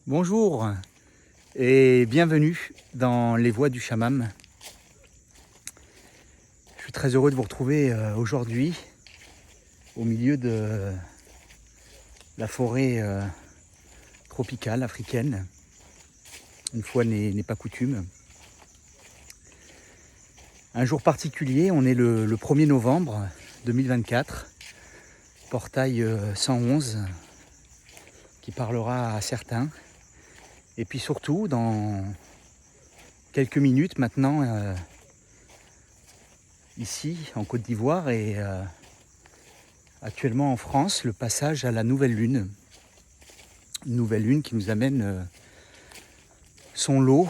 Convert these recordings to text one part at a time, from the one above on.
Bonjour et bienvenue dans les voies du Chamam. Je suis très heureux de vous retrouver aujourd'hui au milieu de la forêt tropicale africaine. Une fois n'est pas coutume. Un jour particulier, on est le 1er novembre 2024, portail 111 qui parlera à certains. Et puis surtout, dans quelques minutes maintenant, ici en Côte d'Ivoire et actuellement en France, le passage à la nouvelle lune. Une nouvelle lune qui nous amène son lot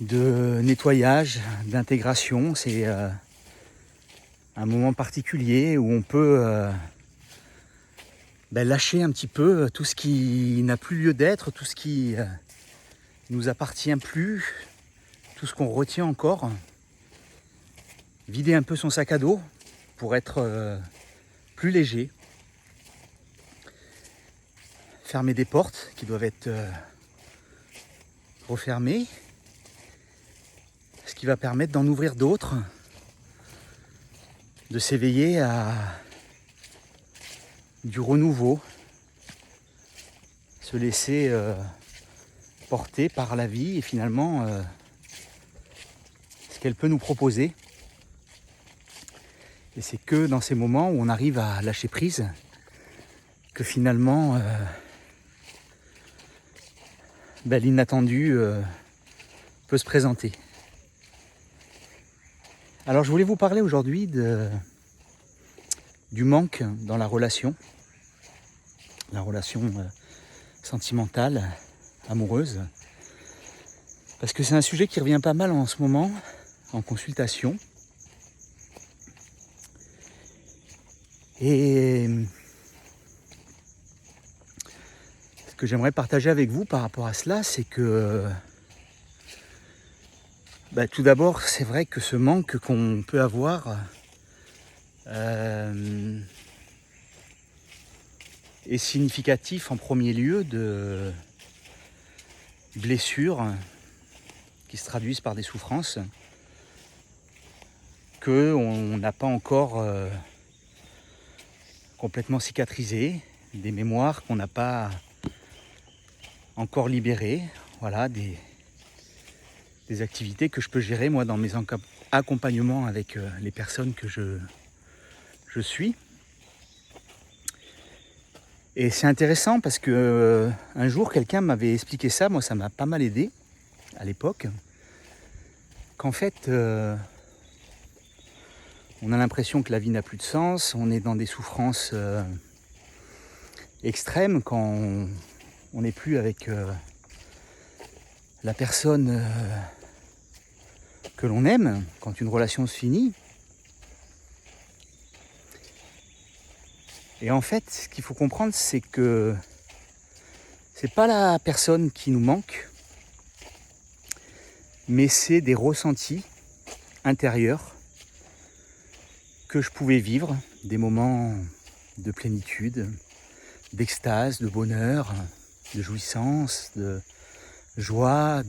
de nettoyage, d'intégration. C'est un moment particulier où on peut lâcher un petit peu tout ce qui n'a plus lieu d'être, tout ce qui nous appartient plus, tout ce qu'on retient encore. Vider un peu son sac à dos pour être plus léger. Fermer des portes qui doivent être refermées. Ce qui va permettre d'en ouvrir d'autres. De s'éveiller à du renouveau. Se laisser porter par la vie et finalement ce qu'elle peut nous proposer. Et c'est que dans ces moments où on arrive à lâcher prise que finalement l'inattendu peut se présenter. Alors je voulais vous parler aujourd'hui du manque dans la relation sentimentale, amoureuse, parce que c'est un sujet qui revient pas mal en ce moment en consultation. Et ce que j'aimerais partager avec vous par rapport à cela, c'est que tout d'abord, c'est vrai que ce manque qu'on peut avoir est significatif en premier lieu de blessures qui se traduisent par des souffrances qu'on n'a pas encore complètement cicatrisées, des mémoires qu'on n'a pas encore libérées, voilà, des activités que je peux gérer moi dans mes accompagnements avec les personnes que je suis. Et c'est intéressant parce que un jour quelqu'un m'avait expliqué ça, moi ça m'a pas mal aidé à l'époque, qu'en fait on a l'impression que la vie n'a plus de sens, on est dans des souffrances extrêmes quand on n'est plus avec la personne que l'on aime, quand une relation se finit. Et en fait, ce qu'il faut comprendre, c'est que c'est pas la personne qui nous manque, mais c'est des ressentis intérieurs que je pouvais vivre, des moments de plénitude, d'extase, de bonheur, de jouissance, de joie,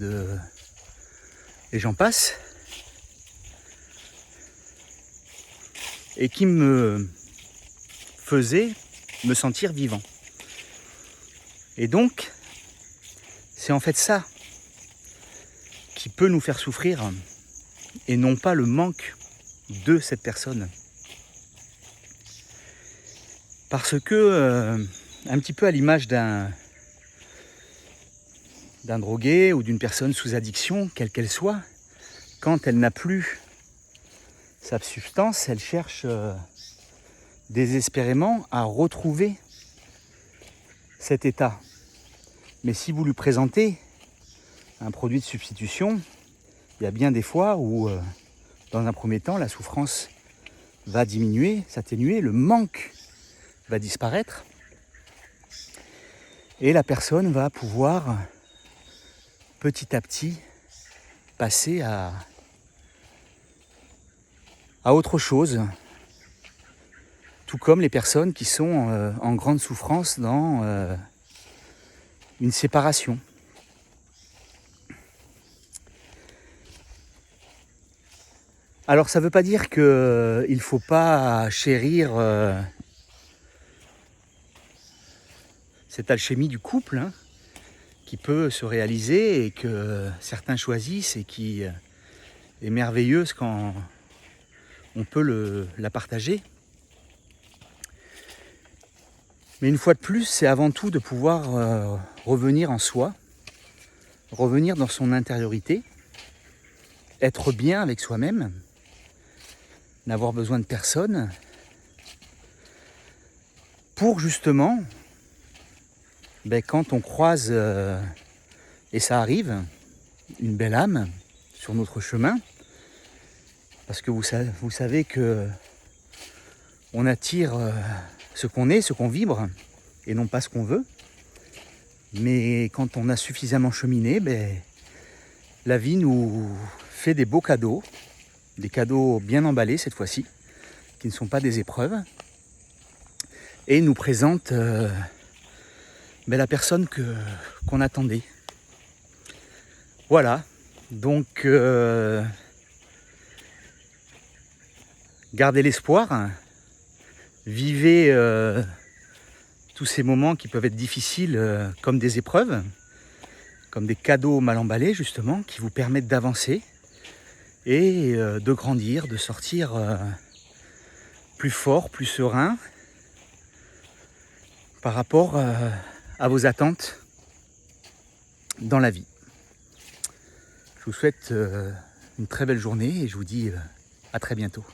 et j'en passe, et qui me faisait me sentir vivant. Et donc, c'est en fait ça qui peut nous faire souffrir, et non pas le manque de cette personne. Parce que, un petit peu à l'image d'un drogué ou d'une personne sous addiction, quelle qu'elle soit, quand elle n'a plus sa substance, elle cherche désespérément à retrouver cet état. Mais si vous lui présentez un produit de substitution, il y a bien des fois où, dans un premier temps, la souffrance va diminuer, s'atténuer, le manque va disparaître, et la personne va pouvoir petit à petit passer à autre chose, tout comme les personnes qui sont en grande souffrance dans une séparation. Alors ça ne veut pas dire qu'il ne faut pas chérir cette alchimie du couple, hein, qui peut se réaliser et que certains choisissent et qui est merveilleuse quand on peut la partager. Mais une fois de plus, c'est avant tout de pouvoir revenir en soi, revenir dans son intériorité, être bien avec soi-même, n'avoir besoin de personne, pour justement, quand on croise, et ça arrive, une belle âme sur notre chemin, parce que vous savez que on attire ce qu'on est, ce qu'on vibre, et non pas ce qu'on veut. Mais quand on a suffisamment cheminé, la vie nous fait des beaux cadeaux, des cadeaux bien emballés cette fois-ci, qui ne sont pas des épreuves, et nous présente la personne qu'on attendait. Voilà, donc gardez l'espoir, vivez tous ces moments qui peuvent être difficiles comme des épreuves, comme des cadeaux mal emballés justement, qui vous permettent d'avancer et de grandir, de sortir plus fort, plus serein par rapport à vos attentes dans la vie. Je vous souhaite une très belle journée et je vous dis à très bientôt.